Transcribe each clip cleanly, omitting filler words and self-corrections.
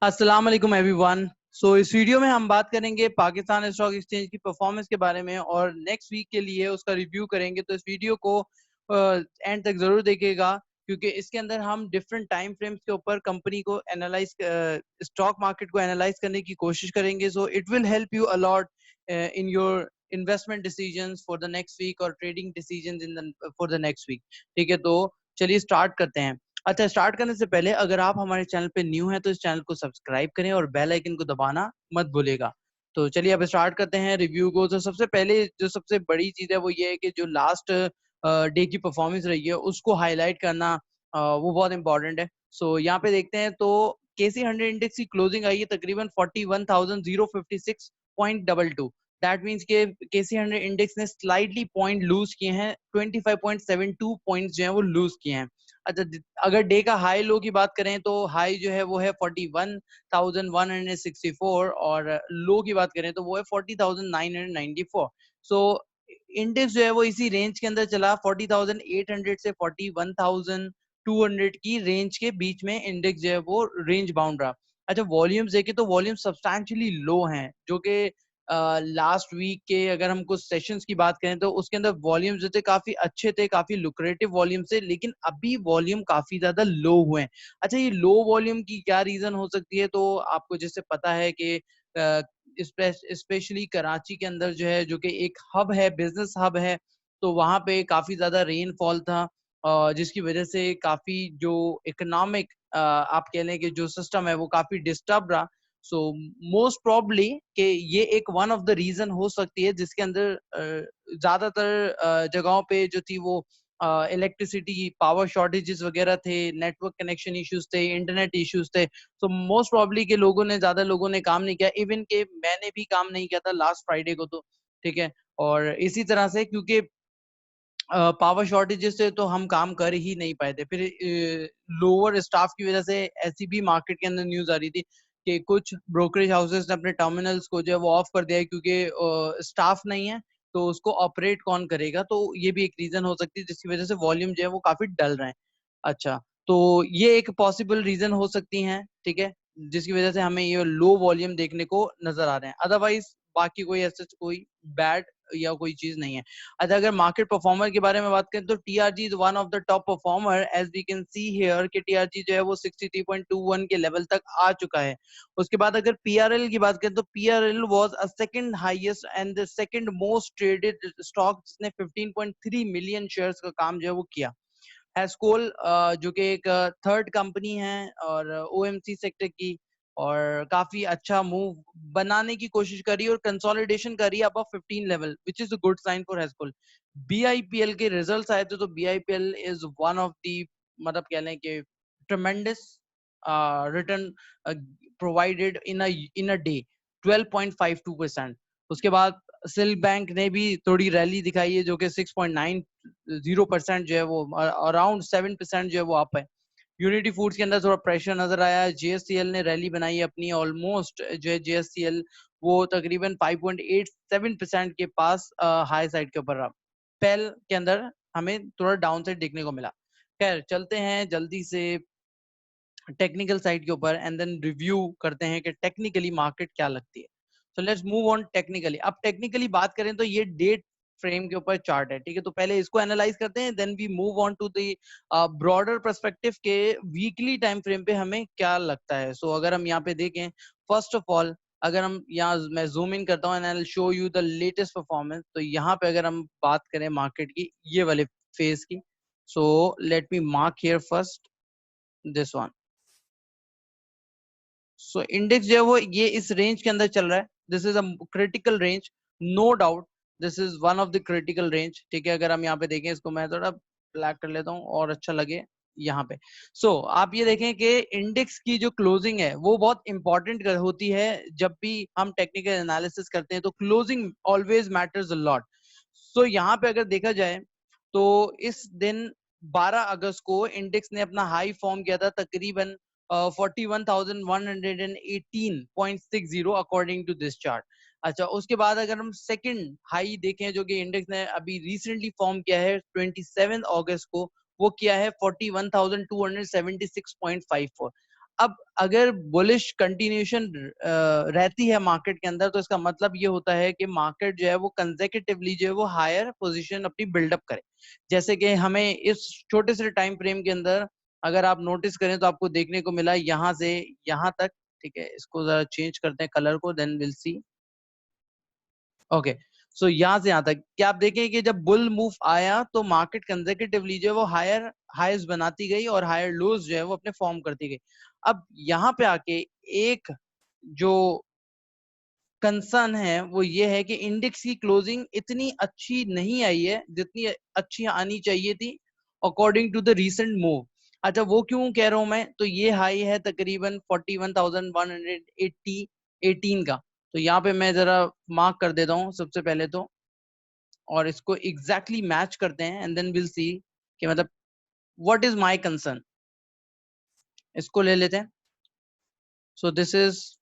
अस्सलाम वालेकुम एवरीवन। इस वीडियो में हम बात करेंगे पाकिस्तान स्टॉक एक्सचेंज की परफॉर्मेंस के बारे में और नेक्स्ट वीक के लिए उसका रिव्यू करेंगे। तो इस वीडियो को एंड तक जरूर देखिएगा, क्योंकि इसके अंदर हम डिफरेंट टाइम फ्रेम्स के ऊपर कंपनी को एनालाइज, स्टॉक मार्केट को एनालाइज करने की कोशिश करेंगे। So it will help you a lot in your investment decisions for the next week और trading decisions in the for the next week. ठीक है, तो चलिए स्टार्ट करते हैं। अच्छा, स्टार्ट करने से पहले अगर आप हमारे चैनल पे न्यू हैं तो इस चैनल को सब्सक्राइब करें और बेल आइकन को दबाना मत भूलिएगा। तो चलिए अब स्टार्ट करते हैं रिव्यू को। तो सबसे पहले जो सबसे बड़ी चीज है वो ये है कि जो लास्ट डे की परफॉर्मेंस रही है उसको हाईलाइट करना, वो बहुत इंपॉर्टेंट है। यहाँ पे देखते हैं तो KC 100 इंडेक्स की क्लोजिंग आई है तकरीबन 41,056.22। दैट मीन्स के KC 100 इंडेक्स ने स्लाइटली पॉइंट लूज किए हैं, 25.72 पॉइंट्स जो है वो लूज किए हैं। अच्छा, अगर डे का हाई लो की बात करें तो हाई जो है वो है 41,164 और लो की बात करें तो वो है 40,994। सो इंडेक्स जो है वो इसी रेंज के अंदर चला, 40,800 से 41,200 की रेंज के बीच में इंडेक्स जो है वो रेंज बाउंड रहा। अच्छा, वॉल्यूम्स देखे तो वॉल्यूम सब्सटैंशियली लो हैं, जो कि लास्ट वीक के अगर हम कुछ सेशंस की बात करें तो उसके अंदर वॉल्यूम्स जो थे काफी अच्छे थे, काफी लुक्रेटिव वॉल्यूम थे, लेकिन अभी वॉल्यूम काफी ज्यादा लो हुए हैं। अच्छा, ये लो वॉल्यूम की क्या रीजन हो सकती है? तो आपको जैसे पता है कि स्पेशली कराची के अंदर जो है, जो कि एक हब है, बिजनेस हब है, तो वहां पे काफी ज्यादा रेनफॉल था, जिसकी वजह से काफी जो इकोनॉमिक आप कह लें कि जो सिस्टम है वो काफी डिस्टर्ब रहा। सो मोस्ट प्रॉब्ली कि ये एक वन ऑफ द रीजन हो सकती है जिसके अंदर ज्यादातर जगहों पे जो थी वो इलेक्ट्रिसिटी पावर शॉर्टेजेस वगैरह थे, नेटवर्क कनेक्शन इश्यूज थे, इंटरनेट इश्यूज थे। सो मोस्ट प्रॉब्ली के ज्यादा लोगों ने काम नहीं किया, इवन के मैंने भी काम नहीं किया था लास्ट फ्राइडे को। तो ठीक है, और इसी तरह से क्योंकि पावर शॉर्टेजेस से तो हम काम कर ही नहीं पाए थे। फिर लोअर स्टाफ की वजह से ऐसी भी मार्केट के अंदर न्यूज आ रही थी कि कुछ ब्रोकरेज हाउसेस ने अपने टर्मिनल्स को जो है वो ऑफ कर दिया है, क्योंकि स्टाफ नहीं है, तो उसको ऑपरेट कौन करेगा। तो ये भी एक रीजन हो सकती है जिसकी वजह से वॉल्यूम जो है वो काफी डल रहे हैं। अच्छा, तो ये एक पॉसिबल रीजन हो सकती हैं, ठीक है, जिसकी वजह से हमें ये लो वॉल्यूम देखने को नजर आ रहे हैं। अदरवाइज बाकी कोई ऐसा कोई बैड या कोई चीज नहीं है। अच्छा, अगर मार्केट परफॉर्मर के बारे में बात करें तो TRG is one of the top performer, as we can see here कि TRG जो है वो 63.21 के लेवल तक आ चुका है। उसके बाद अगर PRL की बात करें तो PRL was a second highest and the second most traded stock, जिसने 15.3 मिलियन शेयर्स का काम जो है वो किया। हैस्कोल जो कि एक थर्ड कंपनी है और OMC सेक्टर की, और काफी अच्छा मूव बनाने की कोशिश करी और कंसोलिडेशन करी above 15 level, which is a good sign for Hascol. BIPL के रिजल्ट्स आए थे तो BIPL is one of the, मतलब कह लें कि tremendous return provided in a day, 12.52%। उसके बाद सिल्क बैंक ने भी थोड़ी रैली दिखाई है, जो कि 6.90% जो है वो अराउंड 7% जो है वो अप है। यूनिटी फूड्स के अंदर थोड़ा प्रेशर नजर आया। JSCL ने रैली बनाई है अपनी, ऑलमोस्ट जो है JSCL वो तकरीबन 5.87% के पास हाई साइड के ऊपर रहा। पेल के अंदर हमें थोड़ा डाउन साइड देखने को मिला। खैर, चलते हैं जल्दी से टेक्निकल साइड के ऊपर एंड देन रिव्यू करते हैं कि टेक्निकली मार्केट क्या लगती है। So let's move on technically. अब टेक्निकली बात करें तो ये डेट फ्रेम के ऊपर चार्ट है, ठीक है, तो पहले इसको एनालाइज करते हैं, then we move on to the broader perspective के वीकली टाइम फ्रेम पे हमें क्या लगता है। अगर हम यहाँ पे देखें, फर्स्ट ऑफ ऑल अगर हम यहाँ मैं जूम इन करता हूँ and I will show you the latest performance, तो यहाँ पे अगर हम बात करें मार्केट की ये वाले फेज की, so let me mark here first this one. Index जो है वो ये इस रेंज के अंदर चल रहा है। This is a critical range, no doubt, this is one of the critical range. ठीक है, अगर हम यहाँ पे देखें, इसको मैं थोड़ा ब्लैक कर लेता हूँ और अच्छा लगे यहाँ पे। आप ये देखें कि इंडेक्स की जो क्लोजिंग है वो बहुत इंपॉर्टेंट होती है। जब भी हम टेक्निकल एनालिसिस करते हैं तो closing always matters a lot. यहाँ पे अगर देखा जाए तो इस दिन 12 अगस्त को इंडेक्स ने अपना हाई फॉर्म किया था तकरीबन 41,118.60 अकॉर्डिंग टू दिस चार्ट। अच्छा, उसके बाद अगर हम सेकंड हाई देखें जो कि इंडेक्स ने अभी रिसेंटली फॉर्म किया है 27 अगस्त को, वो किया है 41,276.54। अब अगर बुलिश कंटिन्यूशन रहती है मार्केट के अंदर, तो इसका मतलब ये होता है कि मार्केट जो है वो कंसेक्यूटिवली जो है वो हायर पोजीशन अपनी बिल्डअप करे। जैसे कि हमें इस छोटे से टाइम फ्रेम के अंदर अगर आप नोटिस करें तो आपको देखने को मिला यहाँ से यहाँ तक, ठीक है, इसको जरा चेंज करते हैं कलर को, देन विल सी। ओके, सो यहाँ से यहाँ तक क्या आप देखें कि जब बुल मूव आया तो मार्केट कंसेक्यूटिवली जो है वो हायर हाईज बनाती गई और हायर लोज जो है वो अपने फॉर्म करती गई। अब यहाँ पे आके एक जो कंसर्न है वो ये है कि इंडेक्स की क्लोजिंग इतनी अच्छी नहीं आई है जितनी अच्छी आनी चाहिए थी according to the recent move. अच्छा, वो क्यों कह रहा हूं मैं, तो ये हाई है तकरीबन 41,180 18 का। तो यहाँ पे मैं जरा मार्क कर देता हूँ सबसे पहले तो, और इसको एग्जैक्टली मैच करते हैं एंड देन विल सी कि मतलब व्हाट इज माय कंसर्न। इसको ले लेते हैं। सो दिस इज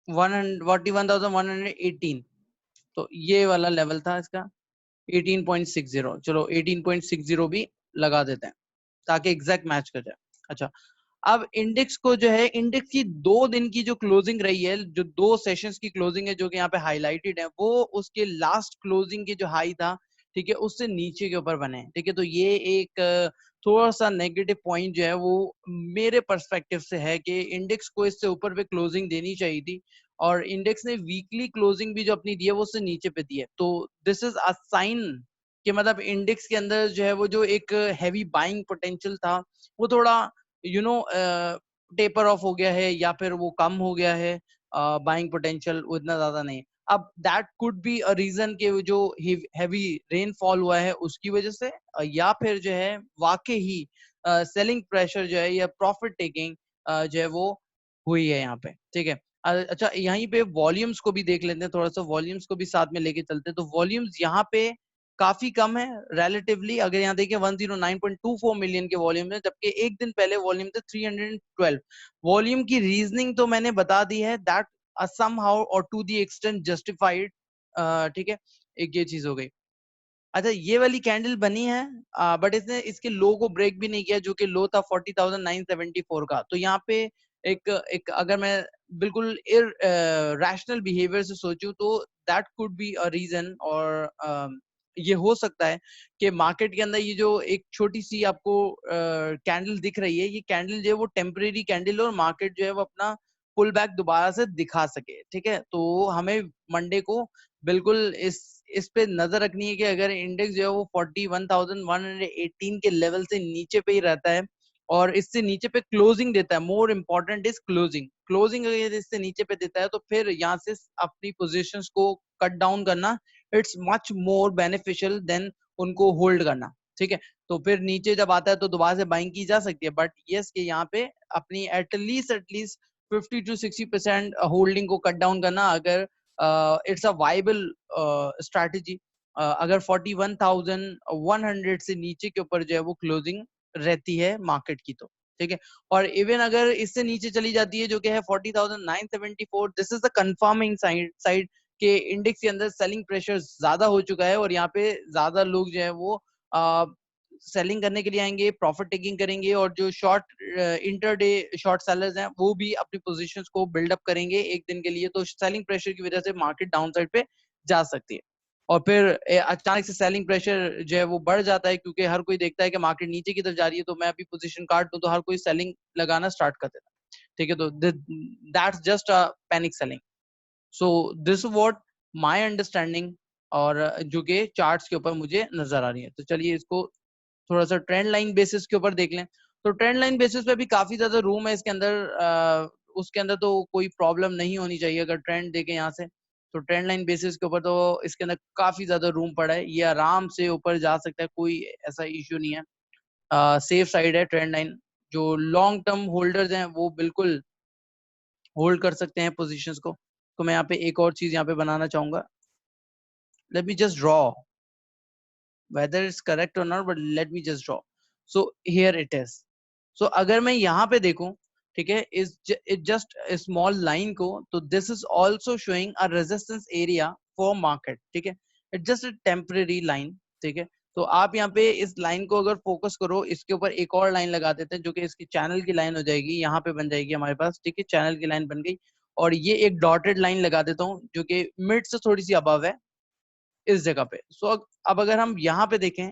41,118, तो ये वाला लेवल था इसका 18.60। चलो 18.60 भी लगा देते हैं ताकि एग्जैक्ट मैच कर जाए। अच्छा, अब इंडेक्स को जो है, इंडेक्स की 2 दिन की जो क्लोजिंग रही है, जो 2 सेशंस की क्लोजिंग है जो कि यहाँ पे हाईलाइटेड है, वो उसके लास्ट क्लोजिंग की जो हाई था, ठीक है, उससे नीचे के ऊपर बने, ठीक है। तो ये एक थोड़ा सा नेगेटिव पॉइंट जो है वो मेरे पर्सपेक्टिव से है कि इंडेक्स को इससे ऊपर पे क्लोजिंग देनी चाहिए थी, और इंडेक्स ने वीकली क्लोजिंग भी जो अपनी दी है वो उससे नीचे पे दी है। तो दिस इज अ साइन कि मतलब इंडेक्स के अंदर जो है वो जो एक हैवी बाइंग पोटेंशियल था वो थोड़ा यू नो टेपर ऑफ हो गया है, या फिर वो कम हो गया है, बाइंग पोटेंशियल उतना ज्यादा नहीं। अब that could be a reason के जो हैवी रेनफॉल हुआ है उसकी वजह से, या फिर जो है वाकई ही सेलिंग प्रेशर जो है या प्रॉफिट टेकिंग जो है वो हुई है यहाँ पे, ठीक है। अच्छा, यहीं पे वॉल्यूम्स को भी देख लेते हैं, थोड़ा सा वॉल्यूम्स को भी साथ में लेके चलते हैं। तो वॉल्यूम्स यहाँ पे काफी कम है रिलेटिवली। अगर यहाँ देखिए 109.24 मिलियन के वॉल्यूम है, जबकि एक दिन पहले वॉल्यूम थे 312। वॉल्यूम की रीजनिंग तो मैंने बता दी है, दैट somehow और टू दी एक्सटेंट जस्टिफाइड, ठीक है, एक ये चीज हो गई। अच्छा, ये वाली कैंडल बनी है बट इसने इसके लो को ब्रेक भी नहीं किया जो कि लो था 40,974 का। तो यहाँ पे एक एक अगर मैं बिल्कुल रैशनल बिहेवियर से सोचूं तो that could be a reason, और ये हो सकता है कि मार्केट के अंदर ये जो एक छोटी सी आपको कैंडल दिख रही है, ये कैंडल जो है वो टेम्परेरी कैंडल है और मार्केट जो है वो अपना पुल बैक दोबारा से दिखा सके, ठीक है। तो हमें मंडे को बिल्कुल इस पे नजर रखनी है कि अगर इंडेक्स जो है वो 41,118 के लेवल से नीचे पे ही रहता है और इससे नीचे पे क्लोजिंग देता है, more important is closing. Closing अगर इससे नीचे पे देता है तो फिर यहाँ से अपनी पोजीशंस को कट डाउन करना it's much more beneficial than उनको होल्ड करना, ठीक है। तो फिर नीचे जब आता है तो दोबारा से बाइंग की जा सकती है, बट यस कि यहाँ पे अपनी एटलीस्ट 50 to 60% होल्डिंग को कट डाउन करना, अगर इट्स अ वाइबल स्ट्रैटेजी। अगर 41,100 से नीचे के ऊपर जो है वो क्लोजिंग रहती है मार्केट की, तो ठीक है। और इवन अगर इससे नीचे चली जाती है जो कि है 40,974, this is the confirming side के इंडेक्स के अंदर सेलिंग प्रेशर ज्यादा हो चुका है और यहाँ पे ज्यादा लोग जो है वो सेलिंग करने के लिए आएंगे, प्रॉफिट टेकिंग करेंगे, और जो शॉर्ट इंटरडे शॉर्ट सेलर्स हैं वो भी अपनी पोजीशंस को बिल्ड अप करेंगे एक दिन के लिए। तो सेलिंग प्रेशर की वजह से मार्केट डाउन साइड पे जा सकती है, और फिर अचानक से सेलिंग प्रेशर जो है वो बढ़ जाता है क्योंकि हर कोई देखता है कि मार्केट नीचे की तरफ जा रही है, तो मैं अभी पोजीशन काट दूं तो हर कोई सेलिंग लगाना स्टार्ट कर देता है, ठीक है। तो that's just a panic selling. So this what my understanding, और जो कि चार्ट्स के ऊपर मुझे नजर आ रही है। तो चलिए इसको थोड़ा सा ट्रेंड लाइन बेसिस के ऊपर देख लें। तो ट्रेंड लाइन बेसिस पे भी काफी ज्यादा रूम है इसके अंदर, उसके अंदर तो कोई प्रॉब्लम नहीं होनी चाहिए अगर ट्रेंड देखें यहाँ से। तो ट्रेंड लाइन बेसिस के ऊपर तो इसके अंदर काफी ज्यादा रूम पड़ा है, ये आराम से ऊपर जा सकता है, कोई ऐसा इश्यू नहीं है। सेफ साइड है ट्रेंड लाइन। जो लॉन्ग टर्म होल्डर्स हैं वो बिल्कुल होल्ड कर सकते हैं पोजीशंस को। तो मैं यहाँ पे एक और चीज यहाँ पे बनाना चाहूंगा, let me just draw whether it's correct or not, but let me just draw. So here it is. So अगर मैं यहाँ पे देखूं, ठीक है, is it just a small line को, तो this is also showing a resistance area for market, ठीक है। It's just a temporary line, ठीक है। तो आप यहाँ पे इस लाइन को अगर फोकस करो, इसके ऊपर एक और लाइन लगा देते हैं जो कि इसकी चैनल की लाइन हो जाएगी, यहाँ पे बन जाएगी हमारे पास, ठीक है, चैनल की लाइन बन गई। और ये एक डॉटेड लाइन लगा देता हूँ जो कि मिड से थोड़ी सी अबव है इस जगह पे। सो अब अगर हम यहाँ पे देखें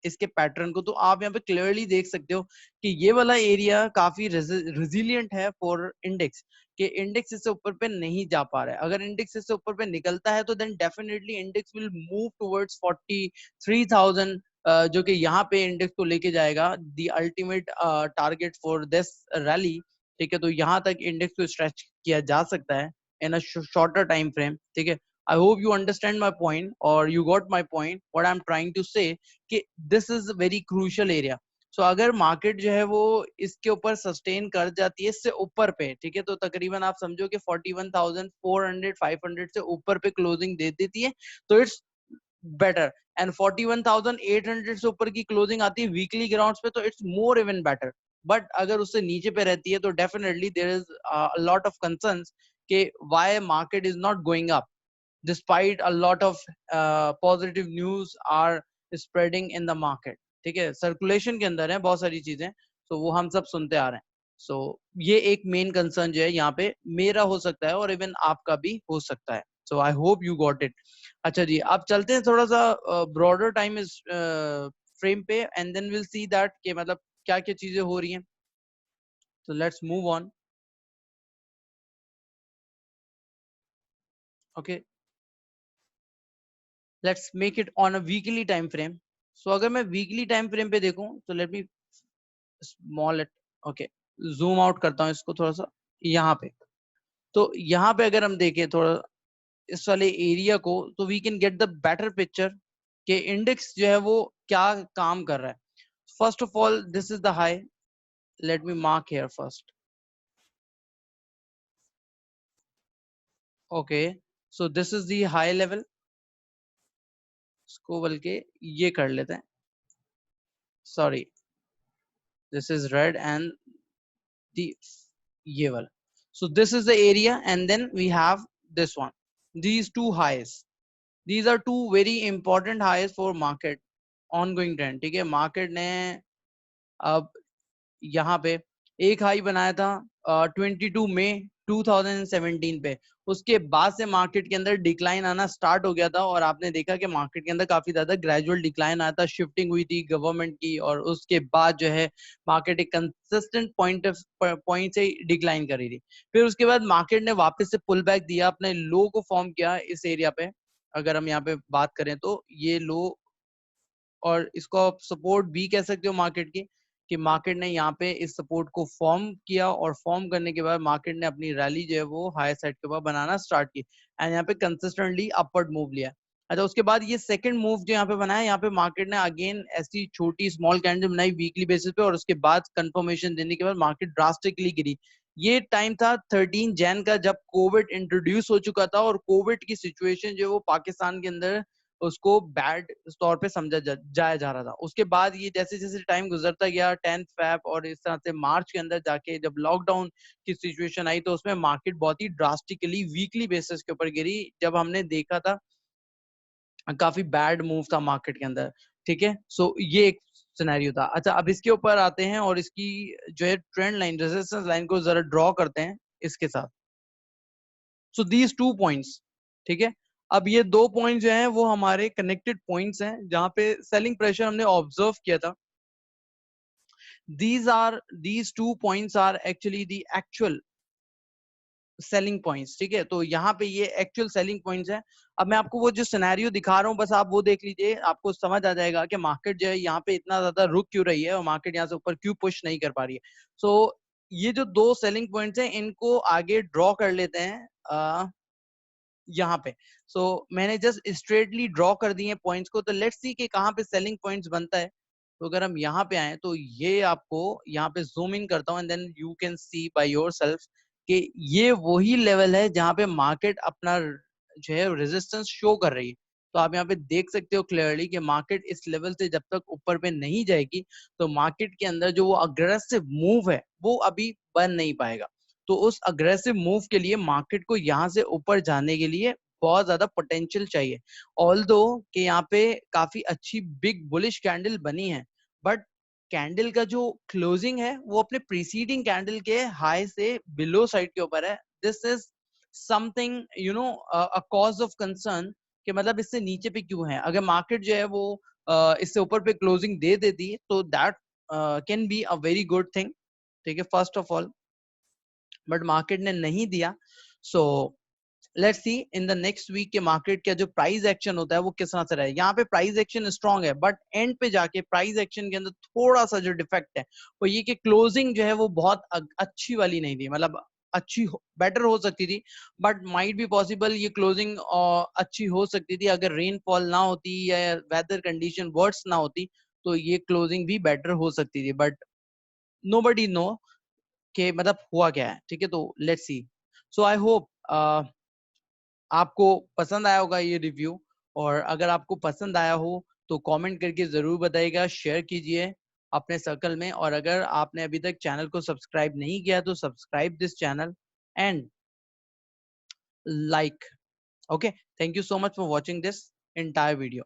इसके पैटर्न को, तो आप यहाँ पे क्लियरली देख सकते हो कि ये वाला एरिया काफी रेजिलियंट है फॉर इंडेक्स, कि इंडेक्स इससे ऊपर पे नहीं जा पा रहा है। अगर इंडेक्स इससे ऊपर पे निकलता है तो then definitely index will move towards 43,000, जो कि यहाँ पे इंडेक्स को लेके जाएगा the ultimate target for this rally, ठीक है। तो यहाँ तक इंडेक्स को स्ट्रेच किया जा सकता है इन अ शॉर्टर टाइम फ्रेम, ठीक है। I hope you understand my point or you got my point. What I'm trying to say कि this is a very crucial area. So अगर मार्केट जो है वो इसके ऊपर सस्टेन कर जाती है इससे ऊपर पे, ठीक है, तो तकरीबन आप समझो कि 41,400 500 से ऊपर पे क्लोजिंग दे देती है तो इट्स बेटर, एंड 41,800 से ऊपर की क्लोजिंग आती है वीकली ग्राउंड्स पे तो it's more even better. But अगर उससे नीचे पे रहती है तो definitely there is a lot of concerns कि why market is not going up despite a lot of positive news are spreading in the market, ठीक है, सर्कुलेशन के अंदर है बहुत सारी चीजें, तो वो हम सब सुनते आ रहे हैं। सो ये एक मेन कंसर्न जो है यहाँ पे मेरा हो सकता है और इवन आपका भी हो सकता है। So I hope you got it. अच्छा जी, आप चलते हैं थोड़ा सा ब्रॉडर टाइम इस फ्रेम पे and then will see that कि मतलब क्या क्या चीजें हो रही हैं। तो let's move on. Okay, let's make it on a weekly time frame. So अगर मैं वीकली टाइम फ्रेम पे देखूं तो let me small it, okay, zoom out करता हूं इसको थोड़ा सा यहाँ पे। तो यहाँ पे अगर हम देखें थोड़ा इस वाले एरिया को तो we can get the better picture कि इंडेक्स जो है वो क्या काम कर रहा है। First of all this is the high, let me mark here first. Okay, so this is the high level, इसको बल्कि ये कर लेते हैं, sorry this is red and the ये वाला। So this is the area and then we have this one, these two highs, these are two very important highs for market ongoing trend, ठीक है। मार्केट ने अब यहाँ पे एक high बनाया था 22 मई 2017 पे, उसके बाद से मार्केट के अंदर डिक्लाइन आना स्टार्ट हो गया था और आपने देखा कि मार्केट के अंदर काफी ज्यादा ग्रेजुअल डिक्लाइन आया था, शिफ्टिंग हुई थी गवर्नमेंट की और उसके बाद जो है मार्केट एक कंसिस्टेंट पॉइंट से डिक्लाइन करी थी। फिर उसके बाद मार्केट ने वापस से पुल बैक दिया, अपने लो को फॉर्म किया इस एरिया पे। अगर हम यहाँ पे बात करें तो ये लो, और इसको आप सपोर्ट भी कह सकते हो मार्केट की, कि मार्केट ने यहाँ पे इस सपोर्ट को फॉर्म किया और फॉर्म करने के बाद मार्केट ने अपनी रैली जो है वो हाई साइड के ऊपर बनाना स्टार्ट की एंड यहाँ पे कंसिस्टेंटली अपवर्ड मूव लिया। अच्छा, उसके बाद ये सेकंड मूव जो यहाँ पे बनाया, यहाँ पे मार्केट ने अगेन ऐसी छोटी स्मॉल कैंडल बनाई वीकली बेसिस पे और उसके बाद कंफर्मेशन देने के बाद मार्केट ड्रास्टिकली गिरी। ये टाइम था 13 जैन का जब कोविड इंट्रोड्यूस हो चुका था और कोविड की सिचुएशन जो वो पाकिस्तान के अंदर उसको बैड तौर पे समझा जाया जा रहा था। उसके बाद ये जैसे जैसे टाइम गुजरता गया 10 फेब और इस तरह से मार्च के अंदर जाके जब लॉकडाउन की सिचुएशन आई तो उसमें मार्केट बहुत ही ड्रास्टिकली वीकली बेसिस के ऊपर गिरी, जब हमने देखा था काफी बैड मूव था मार्केट के अंदर, ठीक है। सो ये एक सिनेरियो था। अच्छा, अब इसके ऊपर आते हैं और इसकी जो है ट्रेंड लाइन रेजिस्टेंस लाइन को जरा ड्रॉ करते हैं इसके साथ। सो दीज 2 पॉइंट्स, ठीक है। अब ये 2 पॉइंट जो हैं वो हमारे कनेक्टेड पॉइंट्स हैं जहां पे सेलिंग प्रेशर हमने ऑब्जर्व किया था। these 2 points are actually the actual selling points, ठीक है। तो यहाँ पे ये एक्चुअल सेलिंग पॉइंट्स हैं। अब मैं आपको वो जो सिनेरियो दिखा रहा हूँ बस आप वो देख लीजिए, आपको समझ आ जाएगा कि मार्केट जो है यहाँ पे इतना ज्यादा रुक क्यों रही है और मार्केट यहाँ से ऊपर क्यों पुश नहीं कर पा रही है। सो ये जो दो सेलिंग पॉइंट्स हैं इनको आगे ड्रॉ कर लेते हैं यहाँ पे। सो मैंने जस्ट स्ट्रेटली ड्रॉ कर दिए पॉइंट्स को, तो लेट्स सी कि कहाँ पे सेलिंग पॉइंट्स बनता है। तो अगर हम यहाँ पे आए तो ये आपको यहाँ पे जूम इन करता हूँ and then you can see by yourself कि ये वही लेवल है जहाँ पे मार्केट अपना जो है रेजिस्टेंस शो कर रही है। तो आप यहाँ पे देख सकते हो क्लियरली कि मार्केट इस लेवल से जब तक ऊपर पे नहीं जाएगी तो मार्केट के अंदर जो वो अग्रेसिव मूव है वो अभी बन नहीं पाएगा। तो उस अग्रेसिव मूव के लिए मार्केट को यहाँ से ऊपर जाने के लिए बहुत ज्यादा पोटेंशियल चाहिए। ऑल्दो कि यहाँ पे काफी अच्छी बिग बुलिश कैंडल बनी है, बट कैंडल का जो क्लोजिंग है वो अपने प्रीसीडिंग कैंडल के हाई से बिलो साइड के ऊपर है। This is something a cause of concern कि मतलब इससे नीचे पे क्यों है। अगर मार्केट जो है वो इससे ऊपर पे क्लोजिंग दे देती है तो that can be a very good thing, ठीक है, first of all, but market ने नहीं दिया। So let's see in the next week के मार्केट का जो प्राइस एक्शन होता है वो किस तरह से रहे। यहाँ पे प्राइस एक्शन स्ट्रांग है, बट एंड पे जाके प्राइस एक्शन के अंदर थोड़ा सा जो डिफेक्ट है वो ये कि क्लोजिंग जो है वो बहुत अच्छी वाली नहीं थी। मतलब अच्छी बेटर हो सकती थी, बट माइट बी पॉसिबल ये क्लोजिंग अच्छी हो सकती थी अगर रेनफॉल ना होती या वेदर कंडीशन वर्स ना होती, तो ये क्लोजिंग भी बेटर हो सकती थी। बट नोबडी नो कि मतलब हुआ क्या है, ठीक है। तो let's see. So I hope आपको पसंद आया होगा ये रिव्यू, और अगर आपको पसंद आया हो तो कमेंट करके जरूर बताइएगा, शेयर कीजिए अपने सर्कल में, और अगर आपने अभी तक चैनल को सब्सक्राइब नहीं किया तो subscribe this channel and like. Okay, thank you so much for watching this entire video.